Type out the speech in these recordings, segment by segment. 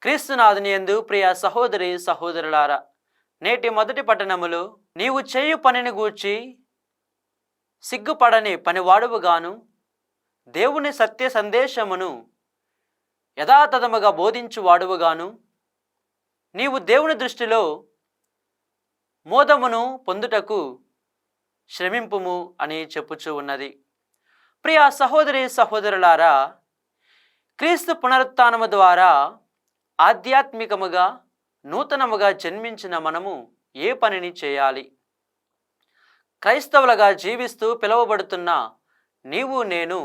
క్రీస్తునాథుని యందు ప్రియ సహోదరి సహోదరులారా, నేటి మొదటి పట్టణములో నీవు చేయు పనిని గూర్చి సిగ్గుపడని పనివాడువుగాను, దేవుని సత్య సందేశమును యథాతథముగా బోధించువాడువుగాను, నీవు దేవుని దృష్టిలో మోదమును పొందుటకు శ్రమింపుము అని చెప్పుచూ ఉన్నది. ప్రియ సహోదరి సహోదరులారా, క్రీస్తు పునరుత్థానము ద్వారా ఆధ్యాత్మికముగా నూతనముగా జన్మించిన మనము ఏ పనిని చేయాలి? క్రైస్తవులుగా జీవిస్తూ పిలువబడుతున్న నీవు నేను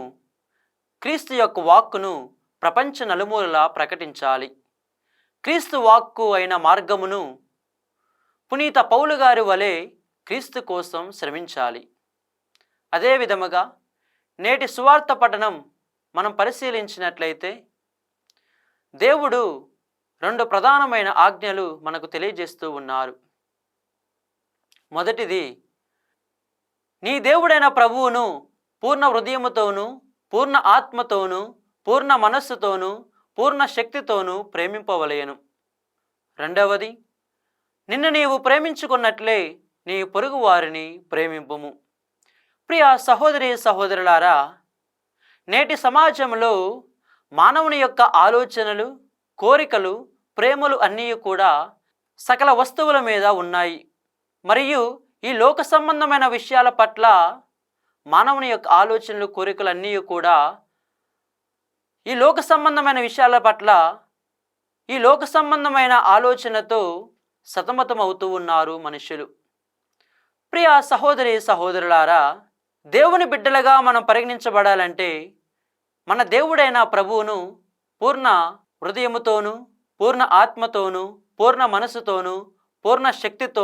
క్రీస్తు యొక్క వాక్కును ప్రపంచ నలుమూలలా ప్రకటించాలి. క్రీస్తు వాక్కు అయిన మార్గమును పునీత పౌలు గారి వలె క్రీస్తు కోసం శ్రమించాలి. అదే విధముగా నేటి సువార్త పఠనం మనం పరిశీలించినట్లయితే దేవుడు రెండు ప్రధానమైన ఆజ్ఞలు మనకు తెలియజేస్తూ ఉన్నారు. మొదటిది, నీ దేవుడైన ప్రభువును పూర్ణ హృదయముతోనూ, పూర్ణ ఆత్మతోనూ, పూర్ణ మనస్సుతోనూ, పూర్ణ శక్తితోనూ ప్రేమింపవలెను. రెండవది, నిన్ను నీవు ప్రేమించుకున్నట్లే నీ పొరుగు వారిని ప్రేమింపుము. ప్రియ సహోదరి సహోదరులారా, నేటి సమాజంలో మానవుని యొక్క ఆలోచనలు, కోరికలు, ప్రేమలు అన్నీ కూడా సకల వస్తువుల మీద ఉన్నాయి. మరియు ఈ లోక సంబంధమైన విషయాల పట్ల మానవుని యొక్క ఆలోచనలు, కోరికలు అన్నీ కూడా ఈ లోక సంబంధమైన విషయాల పట్ల ఈ లోక సంబంధమైన ఆలోచనతో సతమతం అవుతూ ఉన్నారు మనుషులు. ప్రియ సహోదరి సహోదరులారా, దేవుని బిడ్డలుగా మనం పరిగణించబడాలంటే మన దేవుడైన ప్రభువును పూర్ణ హృదయముతోనూ, పూర్ణ ఆత్మతోనూ, పూర్ణ మనసుతోనూ, పూర్ణ శక్తితో